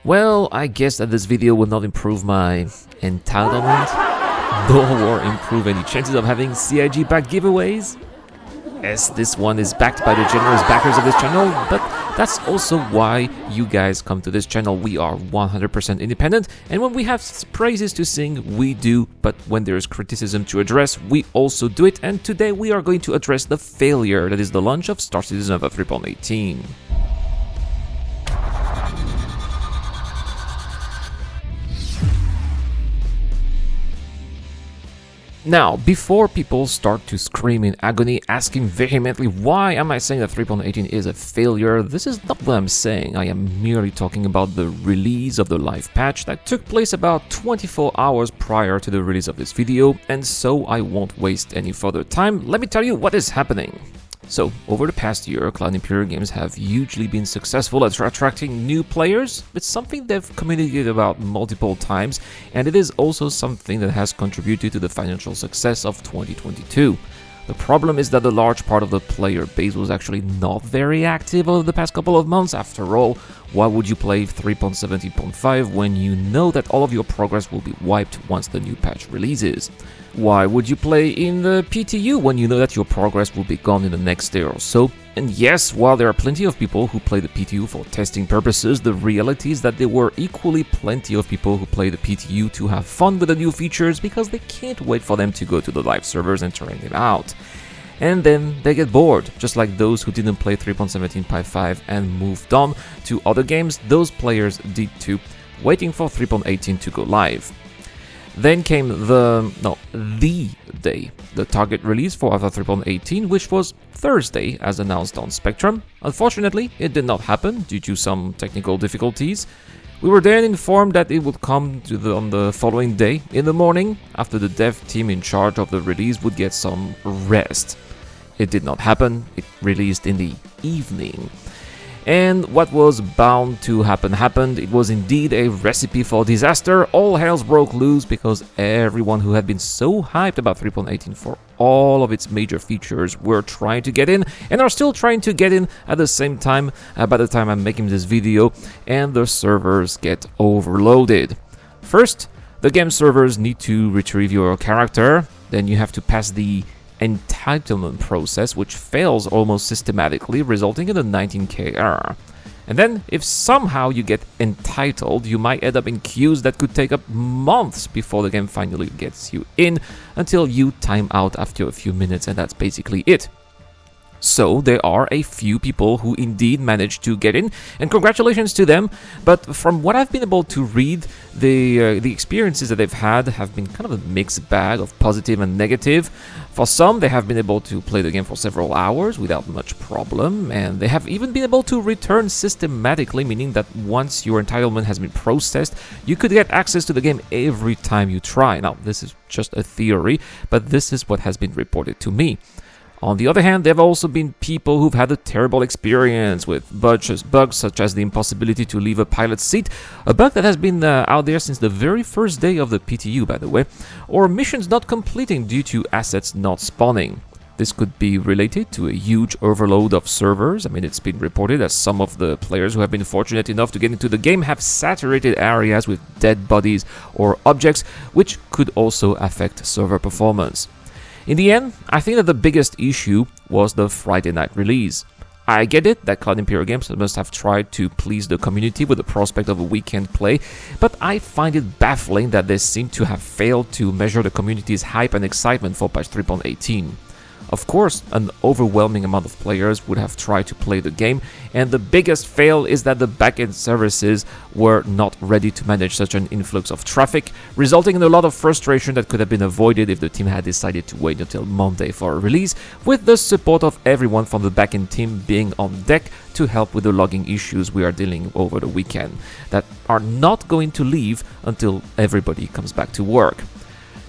Well, I guess that this video will not improve my entitlement, nor improve any chances of having CIG back giveaways, as this one is backed by the generous backers of this channel, but that's also why you guys come to this channel. We are 100% independent, and when we have praises to sing, we do, but when there's criticism to address, we also do it, and today we are going to address the failure that is the launch of Star Citizen of 3.18. Now, before people start to scream in agony, asking vehemently why am I saying that 3.18 is a failure, this is not what I'm saying. I am merely talking about the release of the live patch that took place about 24 hours prior to the release of this video, and so I won't waste any further time. Let me tell you what is happening. So, over the past year, Cloud Imperial Games have hugely been successful at attracting new players. It's something they've communicated about multiple times, and it is also something that has contributed to the financial success of 2022. The problem is that a large part of the player base was actually not very active over the past couple of months. After all, why would you play 3.17.5 when you know that all of your progress will be wiped once the new patch releases? Why would you play in the PTU when you know that your progress will be gone in the next day or so? And yes, while there are plenty of people who play the PTU for testing purposes, the reality is that there were equally plenty of people who play the PTU to have fun with the new features because they can't wait for them to go to the live servers and try them out. And then they get bored, just like those who didn't play 3.17.5 and moved on to other games. Those players did too, waiting for 3.18 to go live. Then came the day, the target release for Alpha 3.18, which was Thursday as announced on Spectrum. Unfortunately, it did not happen due to some technical difficulties. We were then informed that it would come on the following day in the morning, after the dev team in charge of the release would get some rest. It did not happen, it released in the evening. And what was bound to happen happened. It was indeed a recipe for disaster. All hells broke loose because everyone who had been so hyped about 3.18 for all of its major features were trying to get in and are still trying to get in at the same time by the time I'm making this video, and the servers get overloaded. First, the game servers need to retrieve your character, then you have to pass the entitlement process, which fails almost systematically, resulting in a 19k error. And then, if somehow you get entitled, you might end up in queues that could take up months before the game finally gets you in, until you time out after a few minutes, and that's basically it. So there are a few people who indeed managed to get in, and congratulations to them, but from what I've been able to read, the experiences that they've had have been kind of a mixed bag of positive and negative. For some, they have been able to play the game for several hours without much problem, and they have even been able to return systematically, meaning that once your entitlement has been processed, you could get access to the game every time you try. Now, this is just a theory, but this is what has been reported to me. On the other hand, there have also been people who've had a terrible experience with bugs such as the impossibility to leave a pilot's seat, a bug that has been out there since the very first day of the PTU, by the way, or missions not completing due to assets not spawning. This could be related to a huge overload of servers. I mean, it's been reported that some of the players who have been fortunate enough to get into the game have saturated areas with dead bodies or objects, which could also affect server performance. In the end, I think that the biggest issue was the Friday night release. I get it that Cloud Imperial Games must have tried to please the community with the prospect of a weekend play, but I find it baffling that they seem to have failed to measure the community's hype and excitement for patch 3.18. Of course, an overwhelming amount of players would have tried to play the game, and the biggest fail is that the backend services were not ready to manage such an influx of traffic, resulting in a lot of frustration that could have been avoided if the team had decided to wait until Monday for a release, with the support of everyone from the backend team being on deck to help with the logging issues we are dealing over the weekend, that are not going to leave until everybody comes back to work.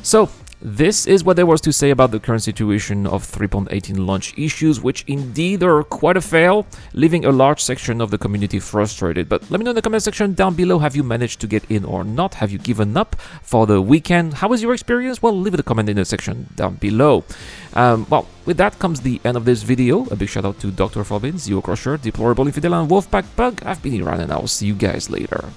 So, this is what there was to say about the current situation of 3.18 launch issues, which indeed are quite a fail, leaving a large section of the community frustrated. But let me know in the comment section down below, have you managed to get in or not? Have you given up for the weekend? How was your experience? Well, leave it a comment in the section down below. Well, with that comes the end of this video. A big shout out to Dr. Forbin, Zero Crusher, Deplorable Infidel, and Wolfpack Bug. I've been Iran, and I'll see you guys later.